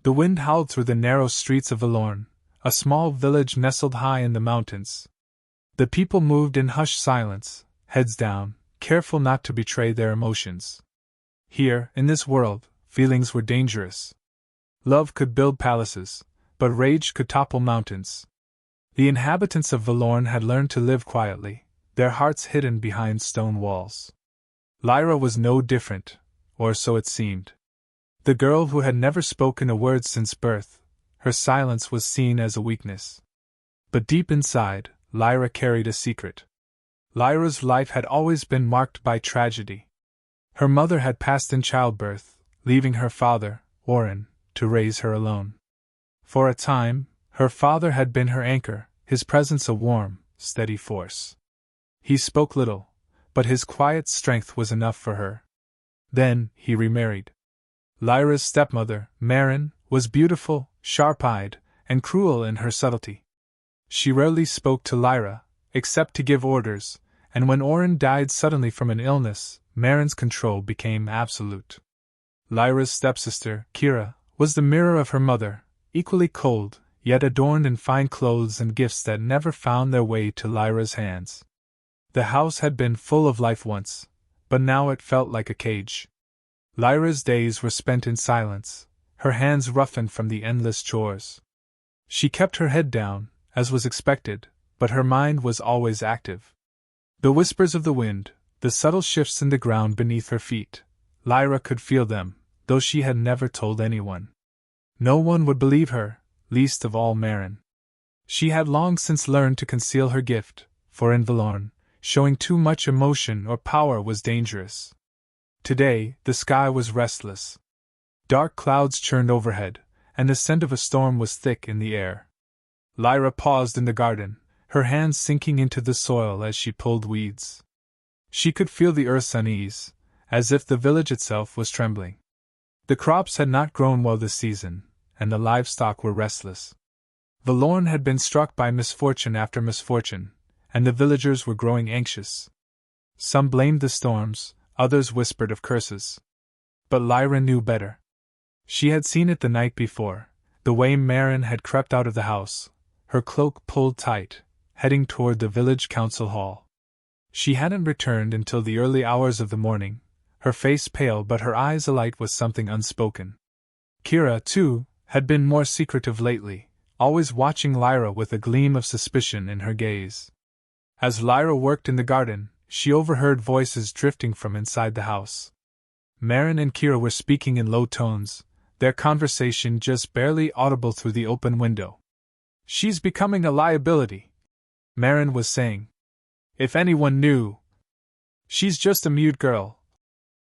The wind howled through the narrow streets of Vallorn, a small village nestled high in the mountains. The people moved in hushed silence, heads down, careful not to betray their emotions. Here, in this world, feelings were dangerous. Love could build palaces, but rage could topple mountains. The inhabitants of Vallorn had learned to live quietly, their hearts hidden behind stone walls. Lyra was no different, or so it seemed. The girl who had never spoken a word since birth, her silence was seen as a weakness. But deep inside, Lyra carried a secret. Lyra's life had always been marked by tragedy. Her mother had passed in childbirth, leaving her father, Orin, to raise her alone. For a time, her father had been her anchor, his presence a warm, steady force. He spoke little, but his quiet strength was enough for her. Then, he remarried. Lyra's stepmother, Maren, was beautiful, sharp-eyed, and cruel in her subtlety. She rarely spoke to Lyra, except to give orders, and when Orin died suddenly from an illness, Maren's control became absolute. Lyra's stepsister, Kira, was the mirror of her mother, equally cold, yet adorned in fine clothes and gifts that never found their way to Lyra's hands. The house had been full of life once, but now it felt like a cage. Lyra's days were spent in silence, her hands roughened from the endless chores. She kept her head down, as was expected, but her mind was always active. The whispers of the wind, the subtle shifts in the ground beneath her feet, Lyra could feel them, though she had never told anyone. No one would believe her, least of all Maren. She had long since learned to conceal her gift, for in Vallorn, showing too much emotion or power was dangerous. Today, the sky was restless. Dark clouds churned overhead, and the scent of a storm was thick in the air. Lyra paused in the garden, her hands sinking into the soil as she pulled weeds. She could feel the earth's unease, as if the village itself was trembling. The crops had not grown well this season, and the livestock were restless. Vallorn had been struck by misfortune after misfortune, and the villagers were growing anxious. Some blamed the storms, others whispered of curses. But Lyra knew better. She had seen it the night before, the way Maren had crept out of the house, her cloak pulled tight, heading toward the village council hall. She hadn't returned until the early hours of the morning, her face pale but her eyes alight with something unspoken. Kira, too, had been more secretive lately, always watching Lyra with a gleam of suspicion in her gaze. As Lyra worked in the garden, she overheard voices drifting from inside the house. Maren and Kira were speaking in low tones, their conversation just barely audible through the open window. "She's becoming a liability," Maren was saying. "If anyone knew." "She's just a mute girl,"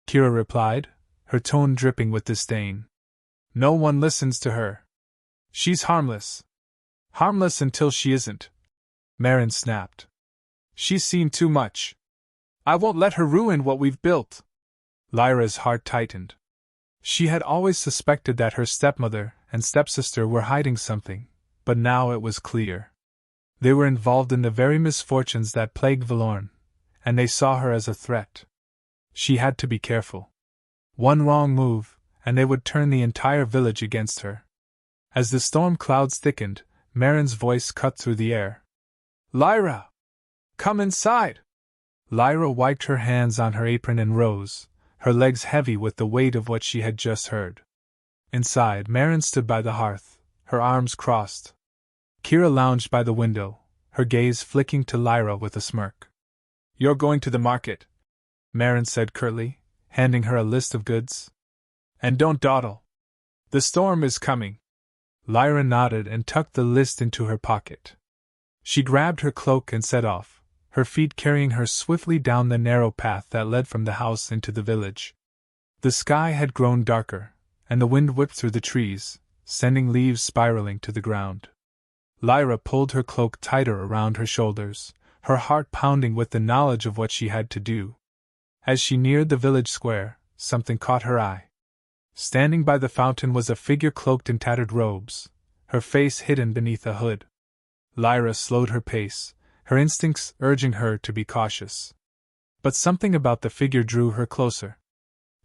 Kira replied, her tone dripping with disdain. "No one listens to her. She's harmless." "Harmless until she isn't," Maren snapped. "She's seen too much. I won't let her ruin what we've built." Lyra's heart tightened. She had always suspected that her stepmother and stepsister were hiding something, but now it was clear. They were involved in the very misfortunes that plagued Vallorn, and they saw her as a threat. She had to be careful. One wrong move, and they would turn the entire village against her. As the storm clouds thickened, Maren's voice cut through the air. "Lyra! Come inside!" Lyra wiped her hands on her apron and rose, her legs heavy with the weight of what she had just heard. Inside, Maren stood by the hearth, her arms crossed. Kira lounged by the window, her gaze flicking to Lyra with a smirk. "You're going to the market," Maren said curtly, handing her a list of goods. "And don't dawdle. The storm is coming." Lyra nodded and tucked the list into her pocket. She grabbed her cloak and set off, her feet carrying her swiftly down the narrow path that led from the house into the village. The sky had grown darker, and the wind whipped through the trees, sending leaves spiraling to the ground. Lyra pulled her cloak tighter around her shoulders, her heart pounding with the knowledge of what she had to do. As she neared the village square, something caught her eye. Standing by the fountain was a figure cloaked in tattered robes, her face hidden beneath a hood. Lyra slowed her pace, her instincts urging her to be cautious. But something about the figure drew her closer.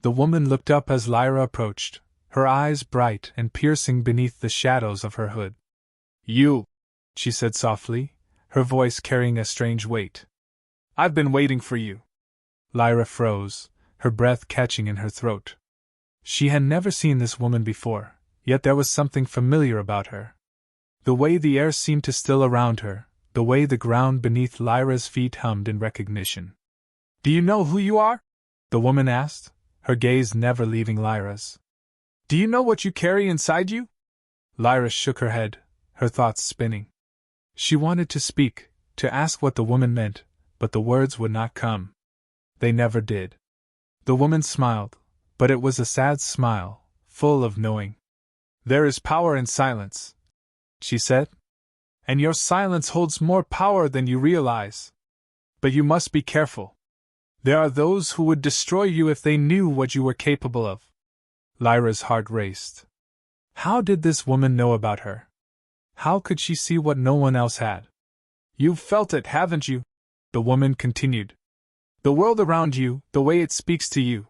The woman looked up as Lyra approached, her eyes bright and piercing beneath the shadows of her hood. "You," she said softly, her voice carrying a strange weight. "I've been waiting for you." Lyra froze, her breath catching in her throat. She had never seen this woman before, yet there was something familiar about her. The way the air seemed to still around her, the way the ground beneath Lyra's feet hummed in recognition. "Do you know who you are?" the woman asked, her gaze never leaving Lyra's. "Do you know what you carry inside you?" Lyra shook her head, her thoughts spinning. She wanted to speak, to ask what the woman meant, but the words would not come. They never did. The woman smiled, but it was a sad smile, full of knowing. "There is power in silence," she said. "And your silence holds more power than you realize. But you must be careful. There are those who would destroy you if they knew what you were capable of." Lyra's heart raced. How did this woman know about her? How could she see what no one else had? "You've felt it, haven't you?" the woman continued. "The world around you, the way it speaks to you.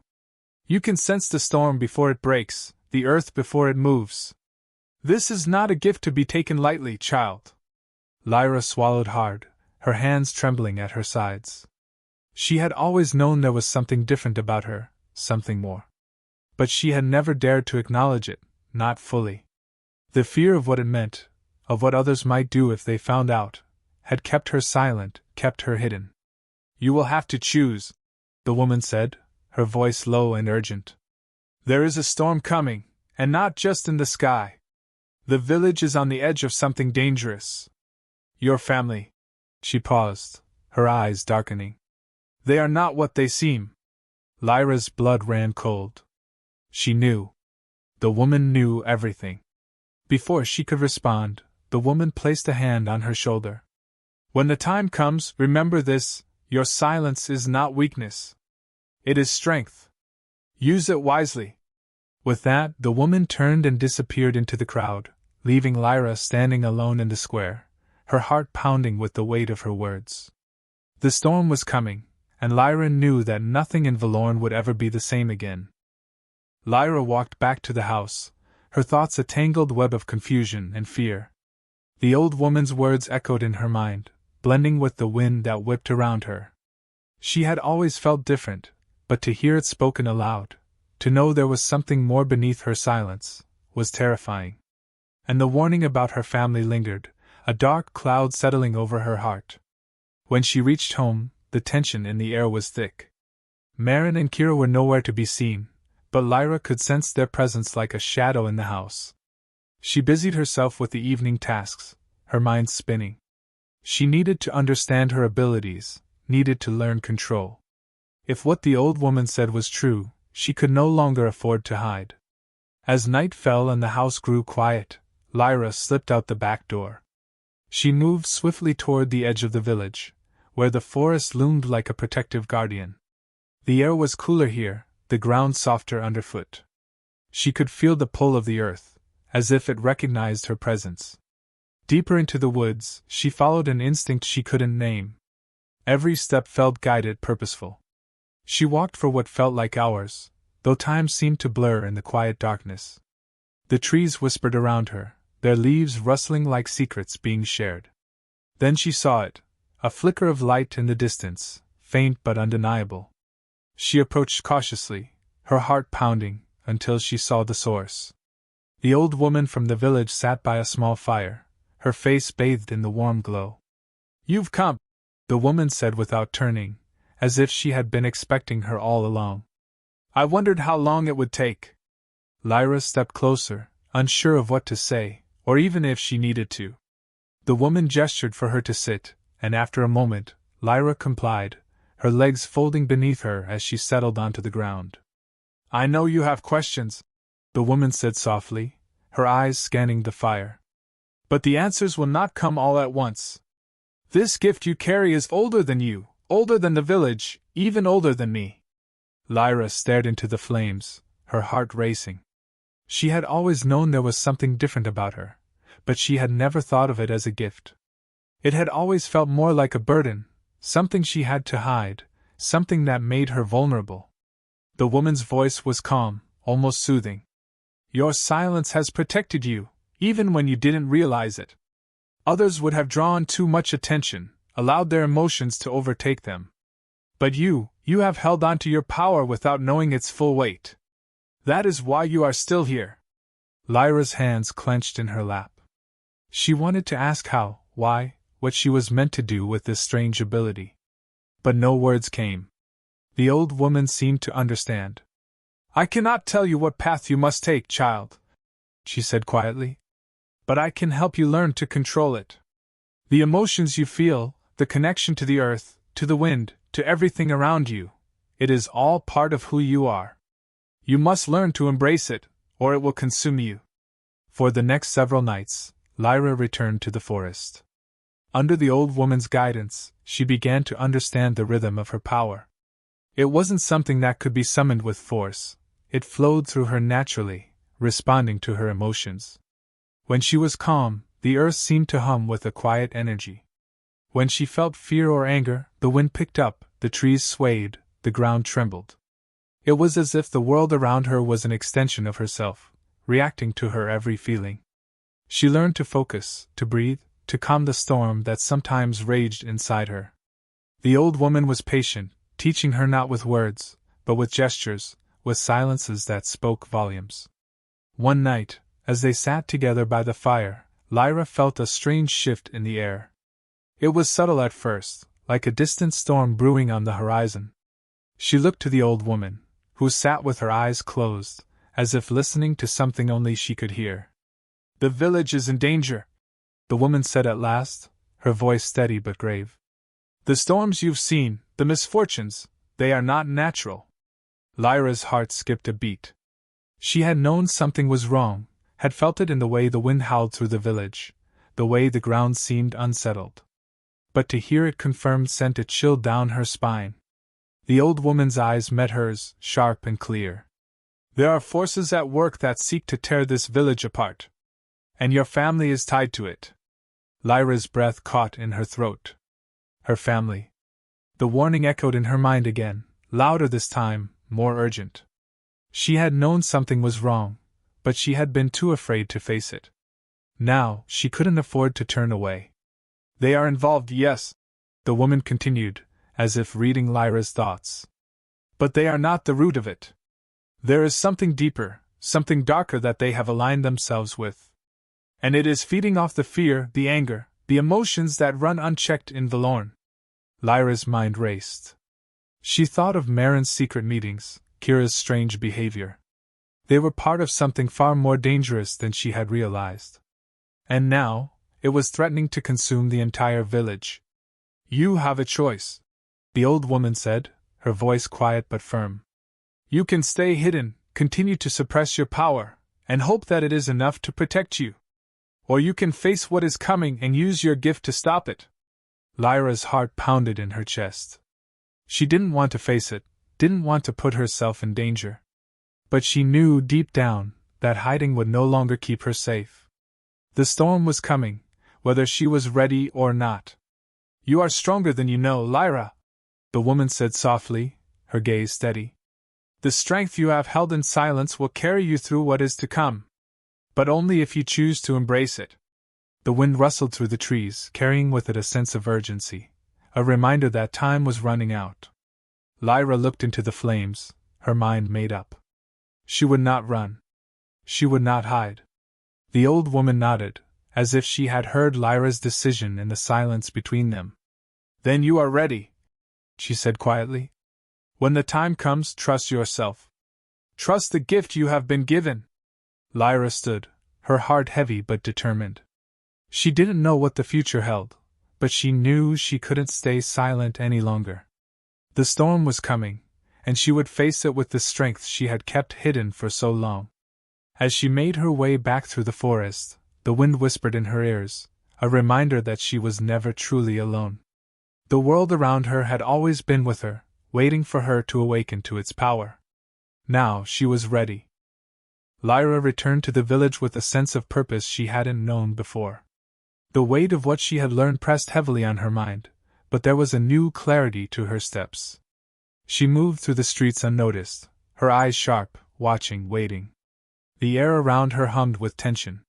You can sense the storm before it breaks, the earth before it moves. This is not a gift to be taken lightly, child." Lyra swallowed hard, her hands trembling at her sides. She had always known there was something different about her, something more. But she had never dared to acknowledge it, not fully. The fear of what it meant, of what others might do if they found out, had kept her silent, kept her hidden. "You will have to choose," the woman said, her voice low and urgent. "There is a storm coming, and not just in the sky. The village is on the edge of something dangerous. Your family—" she paused, her eyes darkening. "They are not what they seem." Lyra's blood ran cold. She knew. The woman knew everything. Before she could respond, the woman placed a hand on her shoulder. "When the time comes, remember this: your silence is not weakness. It is strength. Use it wisely." With that, the woman turned and disappeared into the crowd, leaving Lyra standing alone in the square, her heart pounding with the weight of her words. The storm was coming, and Lyra knew that nothing in Valorn would ever be the same again. Lyra walked back to the house, her thoughts a tangled web of confusion and fear. The old woman's words echoed in her mind, blending with the wind that whipped around her. She had always felt different, but to hear it spoken aloud, to know there was something more beneath her silence, was terrifying. And the warning about her family lingered, a dark cloud settling over her heart. When she reached home, the tension in the air was thick. Marin and Kira were nowhere to be seen, but Lyra could sense their presence like a shadow in the house. She busied herself with the evening tasks, her mind spinning. She needed to understand her abilities, needed to learn control. If what the old woman said was true, she could no longer afford to hide. As night fell and the house grew quiet, Lyra slipped out the back door. She moved swiftly toward the edge of the village, where the forest loomed like a protective guardian. The air was cooler here, the ground softer underfoot. She could feel the pull of the earth, as if it recognized her presence. Deeper into the woods, she followed an instinct she couldn't name. Every step felt guided, purposeful. She walked for what felt like hours, though time seemed to blur in the quiet darkness. The trees whispered around her, their leaves rustling like secrets being shared. Then she saw it, a flicker of light in the distance, faint but undeniable. She approached cautiously, her heart pounding, until she saw the source. The old woman from the village sat by a small fire, her face bathed in the warm glow. "You've come," the woman said without turning, as if she had been expecting her all along. "I wondered how long it would take." Lyra stepped closer, unsure of what to say, or even if she needed to. The woman gestured for her to sit, and after a moment, Lyra complied, her legs folding beneath her as she settled onto the ground. "I know you have questions," the woman said softly, her eyes scanning the fire. "But the answers will not come all at once. This gift you carry is older than you, older than the village, even older than me." Lyra stared into the flames, her heart racing. She had always known there was something different about her, but she had never thought of it as a gift. It had always felt more like a burden, something she had to hide, something that made her vulnerable. The woman's voice was calm, almost soothing. Your silence has protected you, even when you didn't realize it. Others would have drawn too much attention, allowed their emotions to overtake them. But you have held on to your power without knowing its full weight. That is why you are still here. Lyra's hands clenched in her lap. She wanted to ask how, why, what she was meant to do with this strange ability. But no words came. The old woman seemed to understand. I cannot tell you what path you must take, child, she said quietly. But I can help you learn to control it. The emotions you feel, the connection to the earth, to the wind, to everything around you, it is all part of who you are. You must learn to embrace it, or it will consume you. For the next several nights, Lyra returned to the forest. Under the old woman's guidance, she began to understand the rhythm of her power. It wasn't something that could be summoned with force, it flowed through her naturally, responding to her emotions. When she was calm, the earth seemed to hum with a quiet energy. When she felt fear or anger, the wind picked up, the trees swayed, the ground trembled. It was as if the world around her was an extension of herself, reacting to her every feeling. She learned to focus, to breathe, to calm the storm that sometimes raged inside her. The old woman was patient, teaching her not with words, but with gestures, with silences that spoke volumes. One night, as they sat together by the fire, Lyra felt a strange shift in the air. It was subtle at first, like a distant storm brewing on the horizon. She looked to the old woman, who sat with her eyes closed, as if listening to something only she could hear. The village is in danger, the woman said at last, her voice steady but grave. The storms you've seen, the misfortunes, they are not natural. Lyra's heart skipped a beat. She had known something was wrong, had felt it in the way the wind howled through the village, the way the ground seemed unsettled. But to hear it confirmed sent a chill down her spine. The old woman's eyes met hers, sharp and clear. There are forces at work that seek to tear this village apart. And your family is tied to it. Lyra's breath caught in her throat. Her family. The warning echoed in her mind again, louder this time, more urgent. She had known something was wrong, but she had been too afraid to face it. Now, she couldn't afford to turn away. They are involved, yes, the woman continued, as if reading Lyra's thoughts. But they are not the root of it. There is something deeper, something darker that they have aligned themselves with. And it is feeding off the fear, the anger, the emotions that run unchecked in Valorn. Lyra's mind raced. She thought of Marin's secret meetings, Kira's strange behavior. They were part of something far more dangerous than she had realized. And now, it was threatening to consume the entire village. You have a choice, the old woman said, her voice quiet but firm. You can stay hidden, continue to suppress your power, and hope that it is enough to protect you. Or you can face what is coming and use your gift to stop it. Lyra's heart pounded in her chest. She didn't want to face it, didn't want to put herself in danger. But she knew deep down that hiding would no longer keep her safe. The storm was coming, whether she was ready or not. You are stronger than you know, Lyra, the woman said softly, her gaze steady. The strength you have held in silence will carry you through what is to come. But only if you choose to embrace it. The wind rustled through the trees, carrying with it a sense of urgency, a reminder that time was running out. Lyra looked into the flames, her mind made up. She would not run. She would not hide. The old woman nodded, as if she had heard Lyra's decision in the silence between them. Then you are ready, she said quietly. When the time comes, trust yourself. Trust the gift you have been given. Lyra stood, her heart heavy but determined. She didn't know what the future held, but she knew she couldn't stay silent any longer. The storm was coming, and she would face it with the strength she had kept hidden for so long. As she made her way back through the forest, the wind whispered in her ears, a reminder that she was never truly alone. The world around her had always been with her, waiting for her to awaken to its power. Now she was ready. Lyra returned to the village with a sense of purpose she hadn't known before. The weight of what she had learned pressed heavily on her mind, but there was a new clarity to her steps. She moved through the streets unnoticed, her eyes sharp, watching, waiting. The air around her hummed with tension.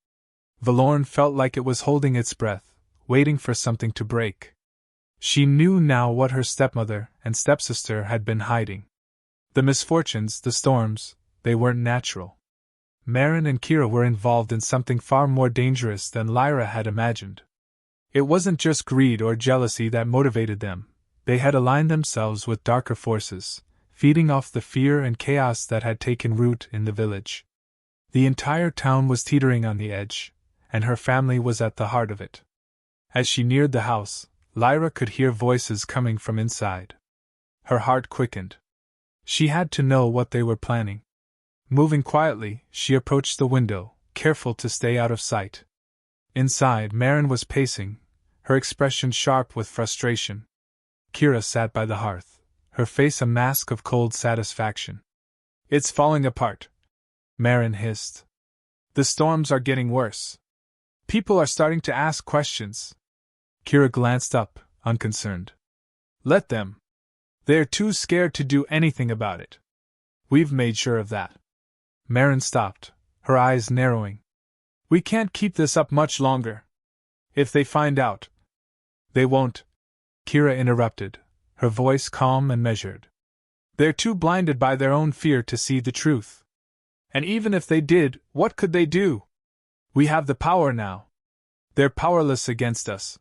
Valorn felt like it was holding its breath, waiting for something to break. She knew now what her stepmother and stepsister had been hiding. The misfortunes, the storms, they weren't natural. Maren and Kira were involved in something far more dangerous than Lyra had imagined. It wasn't just greed or jealousy that motivated them, they had aligned themselves with darker forces, feeding off the fear and chaos that had taken root in the village. The entire town was teetering on the edge, and her family was at the heart of it. As she neared the house, Lyra could hear voices coming from inside. Her heart quickened. She had to know what they were planning. Moving quietly, she approached the window, careful to stay out of sight. Inside, Maren was pacing, her expression sharp with frustration. Kira sat by the hearth, her face a mask of cold satisfaction. "It's falling apart," Maren hissed. "The storms are getting worse. People are starting to ask questions." Kira glanced up, unconcerned. "Let them. They're too scared to do anything about it. We've made sure of that." Maren stopped, her eyes narrowing. "We can't keep this up much longer. If they find out..." "They won't," Kira interrupted, her voice calm and measured. "They're too blinded by their own fear to see the truth. And even if they did, what could they do? We have the power now. They're powerless against us."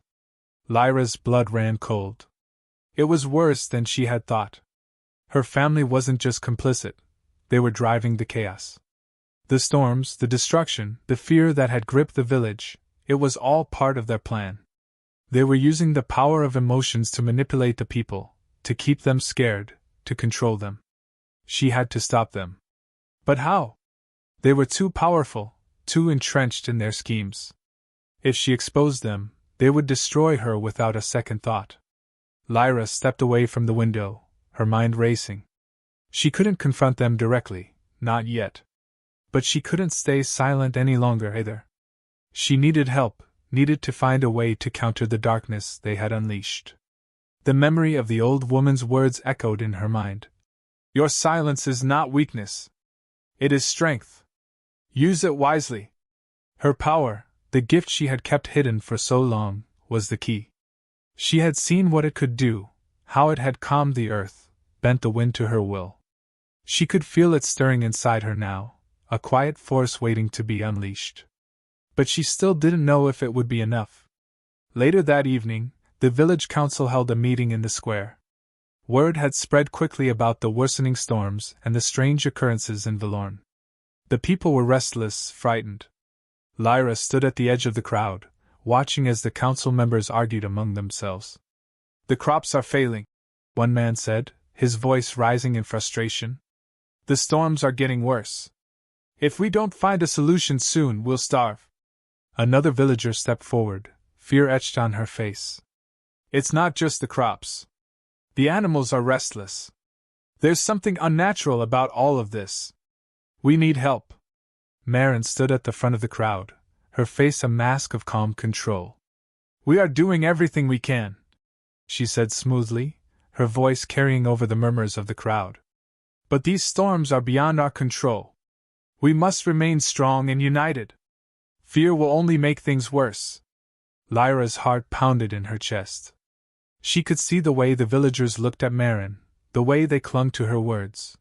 Lyra's blood ran cold. It was worse than she had thought. Her family wasn't just complicit, they were driving the chaos. The storms, the destruction, the fear that had gripped the village, it was all part of their plan. They were using the power of emotions to manipulate the people, to keep them scared, to control them. She had to stop them. But how? They were too powerful, too entrenched in their schemes. If she exposed them, they would destroy her without a second thought. Lyra stepped away from the window, her mind racing. She couldn't confront them directly, not yet. But she couldn't stay silent any longer either. She needed help, needed to find a way to counter the darkness they had unleashed. The memory of the old woman's words echoed in her mind. "Your silence is not weakness. It is strength. Use it wisely." Her power, the gift she had kept hidden for so long, was the key. She had seen what it could do, how it had calmed the earth, bent the wind to her will. She could feel it stirring inside her now, a quiet force waiting to be unleashed. But she still didn't know if it would be enough. Later that evening, the village council held a meeting in the square. Word had spread quickly about the worsening storms and the strange occurrences in Valorn. The people were restless, frightened. Lyra stood at the edge of the crowd, watching as the council members argued among themselves. "The crops are failing," one man said, his voice rising in frustration. "The storms are getting worse. If we don't find a solution soon, we'll starve." Another villager stepped forward, fear etched on her face. "It's not just the crops. The animals are restless. There's something unnatural about all of this. We need help." Maren stood at the front of the crowd, her face a mask of calm control. "We are doing everything we can," she said smoothly, her voice carrying over the murmurs of the crowd. "But these storms are beyond our control. We must remain strong and united. Fear will only make things worse." Lyra's heart pounded in her chest. She could see the way the villagers looked at Maren, the way they clung to her words.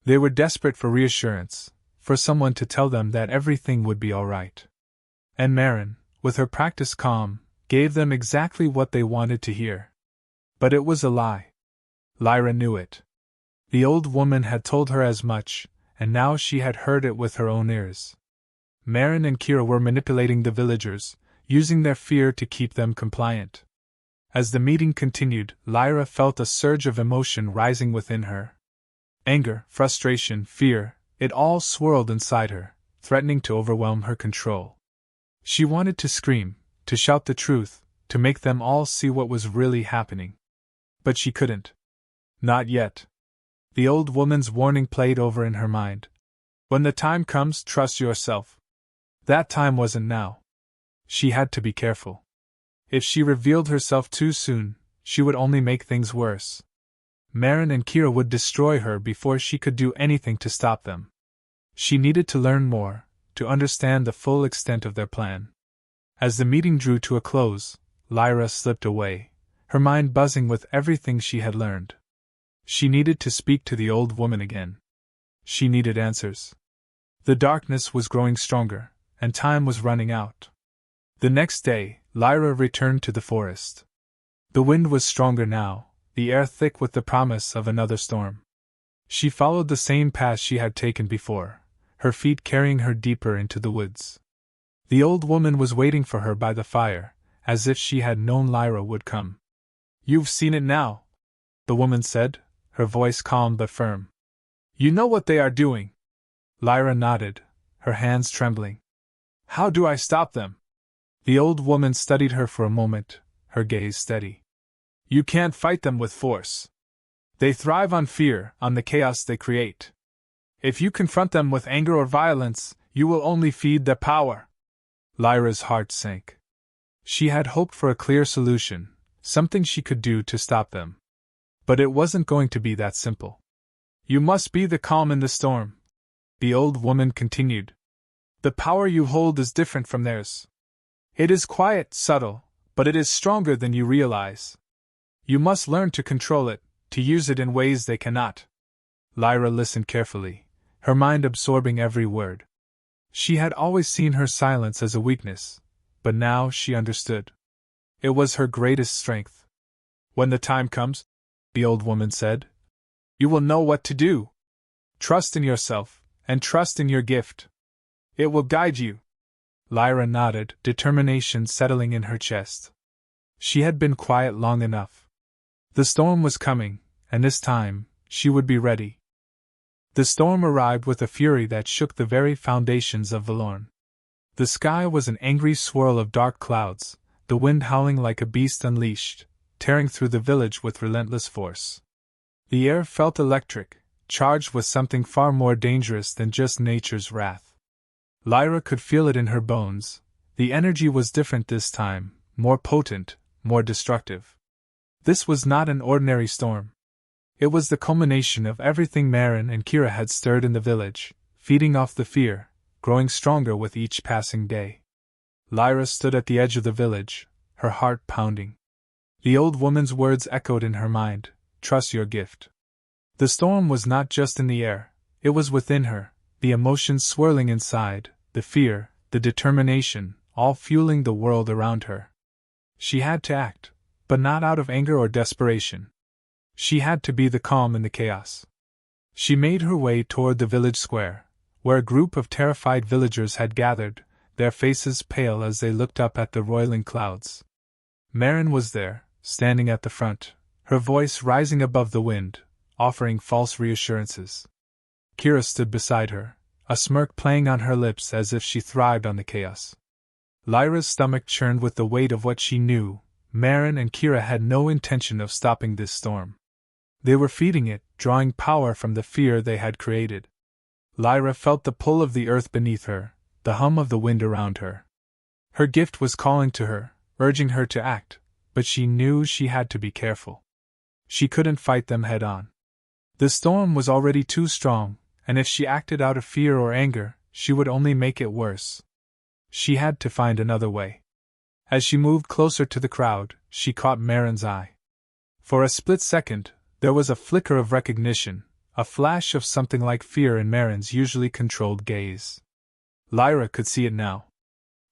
They were desperate for reassurance, for someone to tell them that everything would be all right. And Maren, with her practiced calm, gave them exactly what they wanted to hear. But it was a lie. Lyra knew it. The old woman had told her as much, and now she had heard it with her own ears. Maren and Kira were manipulating the villagers, using their fear to keep them compliant. As the meeting continued, Lyra felt a surge of emotion rising within her. Anger, frustration, fear, it all swirled inside her, threatening to overwhelm her control. She wanted to scream, to shout the truth, to make them all see what was really happening. But she couldn't. Not yet. The old woman's warning played over in her mind. "When the time comes, trust yourself." That time wasn't now. She had to be careful. If she revealed herself too soon, she would only make things worse. Maren and Kira would destroy her before she could do anything to stop them. She needed to learn more, to understand the full extent of their plan. As the meeting drew to a close, Lyra slipped away, her mind buzzing with everything she had learned. She needed to speak to the old woman again. She needed answers. The darkness was growing stronger, and time was running out. The next day, Lyra returned to the forest. The wind was stronger now, the air thick with the promise of another storm. She followed the same path she had taken before, her feet carrying her deeper into the woods. The old woman was waiting for her by the fire, as if she had known Lyra would come. "You've seen it now," the woman said, her voice calm but firm. "You know what they are doing." Lyra nodded, her hands trembling. "How do I stop them?" The old woman studied her for a moment, her gaze steady. "You can't fight them with force. They thrive on fear, on the chaos they create. If you confront them with anger or violence, you will only feed their power." Lyra's heart sank. She had hoped for a clear solution, something she could do to stop them. But it wasn't going to be that simple. "You must be the calm in the storm," the old woman continued. "The power you hold is different from theirs. It is quiet, subtle, but it is stronger than you realize. You must learn to control it, to use it in ways they cannot." Lyra listened carefully, her mind absorbing every word. She had always seen her silence as a weakness, but now she understood. It was her greatest strength. "When the time comes," the old woman said, "you will know what to do. Trust in yourself, and trust in your gift. It will guide you." Lyra nodded, determination settling in her chest. She had been quiet long enough. The storm was coming, and this time, she would be ready. The storm arrived with a fury that shook the very foundations of Vellorn. The sky was an angry swirl of dark clouds, the wind howling like a beast unleashed, tearing through the village with relentless force. The air felt electric, charged with something far more dangerous than just nature's wrath. Lyra could feel it in her bones. The energy was different this time, more potent, more destructive. This was not an ordinary storm. It was the culmination of everything Maren and Kira had stirred in the village, feeding off the fear, growing stronger with each passing day. Lyra stood at the edge of the village, her heart pounding. The old woman's words echoed in her mind, "Trust your gift." The storm was not just in the air, it was within her, the emotions swirling inside, the fear, the determination, all fueling the world around her. She had to act, but not out of anger or desperation. She had to be the calm in the chaos. She made her way toward the village square, where a group of terrified villagers had gathered, their faces pale as they looked up at the roiling clouds. Maren was there, standing at the front, her voice rising above the wind, offering false reassurances. Kira stood beside her, a smirk playing on her lips as if she thrived on the chaos. Lyra's stomach churned with the weight of what she knew. Maren and Kira had no intention of stopping this storm. They were feeding it, drawing power from the fear they had created. Lyra felt the pull of the earth beneath her, the hum of the wind around her. Her gift was calling to her, urging her to act, but she knew she had to be careful. She couldn't fight them head on. The storm was already too strong, and if she acted out of fear or anger, she would only make it worse. She had to find another way. As she moved closer to the crowd, she caught Maren's eye. For a split second, there was a flicker of recognition, a flash of something like fear in Maren's usually controlled gaze. Lyra could see it now.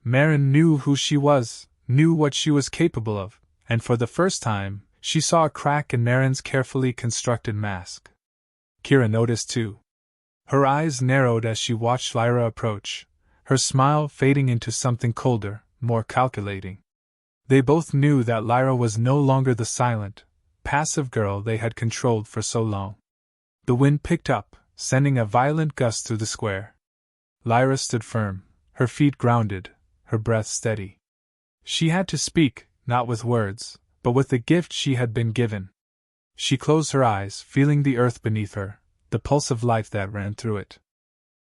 Maren knew who she was, knew what she was capable of, and for the first time, she saw a crack in Maren's carefully constructed mask. Kira noticed too. Her eyes narrowed as she watched Lyra approach, her smile fading into something colder, more calculating. They both knew that Lyra was no longer the silent, passive girl they had controlled for so long. The wind picked up, sending a violent gust through the square. Lyra stood firm, her feet grounded, her breath steady. She had to speak, not with words, but with the gift she had been given. She closed her eyes, feeling the earth beneath her, the pulse of life that ran through it.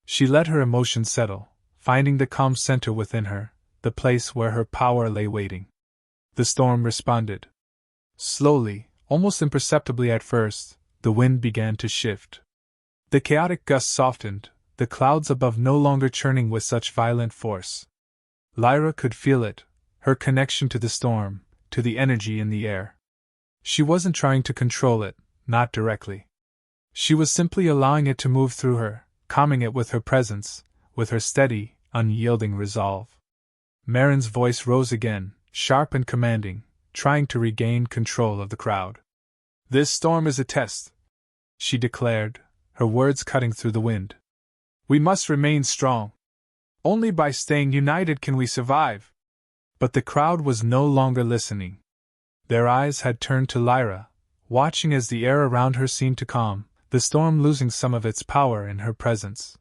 She let her emotions settle, finding the calm center within her, the place where her power lay waiting. The storm responded. Slowly, almost imperceptibly at first, the wind began to shift. The chaotic gusts softened, the clouds above no longer churning with such violent force. Lyra could feel it, her connection to the storm, to the energy in the air. She wasn't trying to control it, not directly. She was simply allowing it to move through her, calming it with her presence, with her steady, unyielding resolve. Marin's voice rose again, sharp and commanding, trying to regain control of the crowd. "This storm is a test," she declared, her words cutting through the wind. "We must remain strong. Only by staying united can we survive." But the crowd was no longer listening. Their eyes had turned to Lyra, watching as the air around her seemed to calm, the storm losing some of its power in her presence.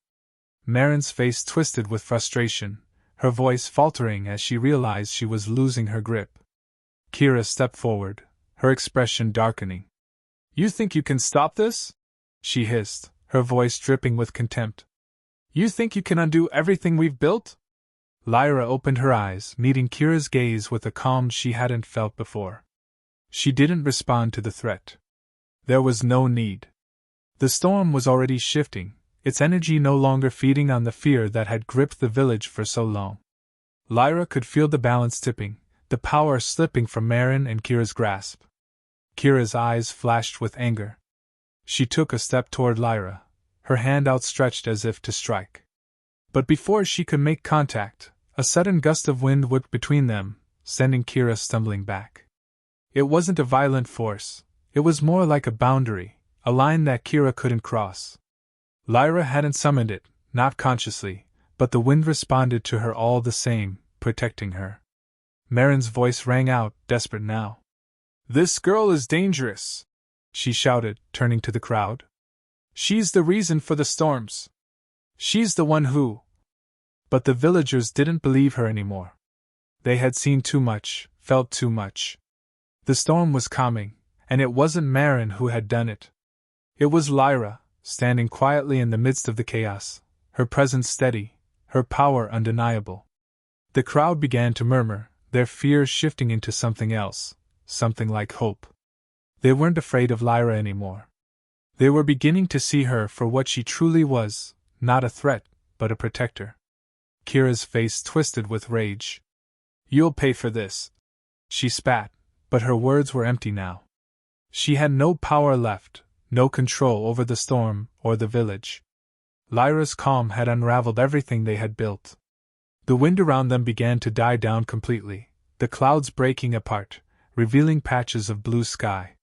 Marin's face twisted with frustration, her voice faltering as she realized she was losing her grip. Kira stepped forward, her expression darkening. "You think you can stop this?" she hissed, her voice dripping with contempt. "You think you can undo everything we've built?" Lyra opened her eyes, meeting Kira's gaze with a calm she hadn't felt before. She didn't respond to the threat. There was no need. The storm was already shifting, its energy no longer feeding on the fear that had gripped the village for so long. Lyra could feel the balance tipping, the power slipping from Marin and Kira's grasp. Kira's eyes flashed with anger. She took a step toward Lyra, her hand outstretched as if to strike. But before she could make contact, a sudden gust of wind whipped between them, sending Kira stumbling back. It wasn't a violent force, it was more like a boundary, a line that Kira couldn't cross. Lyra hadn't summoned it, not consciously, but the wind responded to her all the same, protecting her. Marin's voice rang out, desperate now. "This girl is dangerous," she shouted, turning to the crowd. "She's the reason for the storms. She's the one who—" But the villagers didn't believe her anymore. They had seen too much, felt too much. The storm was calming, and it wasn't Marin who had done it. It was Lyra, standing quietly in the midst of the chaos, her presence steady, her power undeniable. The crowd began to murmur, their fears shifting into something else, something like hope. They weren't afraid of Lyra anymore. They were beginning to see her for what she truly was, not a threat, but a protector. Kira's face twisted with rage. "You'll pay for this," she spat, but her words were empty now. She had no power left, no control over the storm or the village. Lyra's calm had unraveled everything they had built. The wind around them began to die down completely, the clouds breaking apart, revealing patches of blue sky.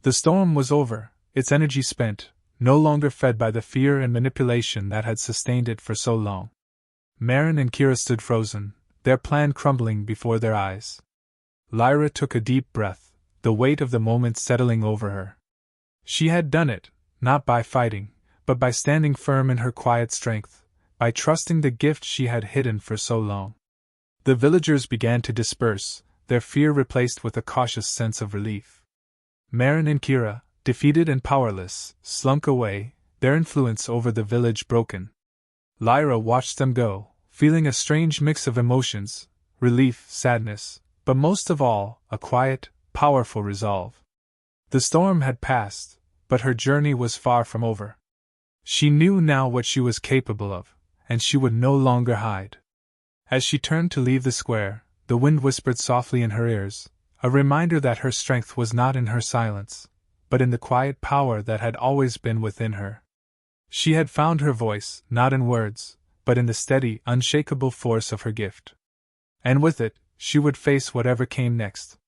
The storm was over, its energy spent, no longer fed by the fear and manipulation that had sustained it for so long. Marin and Kira stood frozen, their plan crumbling before their eyes. Lyra took a deep breath, the weight of the moment settling over her. She had done it, not by fighting, but by standing firm in her quiet strength, by trusting the gift she had hidden for so long. The villagers began to disperse, their fear replaced with a cautious sense of relief. Marin and Kira, defeated and powerless, slunk away, their influence over the village broken. Lyra watched them go, feeling a strange mix of emotions, relief, sadness, but most of all, a quiet, powerful resolve. The storm had passed, but her journey was far from over. She knew now what she was capable of, and she would no longer hide. As she turned to leave the square, the wind whispered softly in her ears, a reminder that her strength was not in her silence, but in the quiet power that had always been within her. She had found her voice, not in words, but in the steady, unshakable force of her gift. And with it, she would face whatever came next.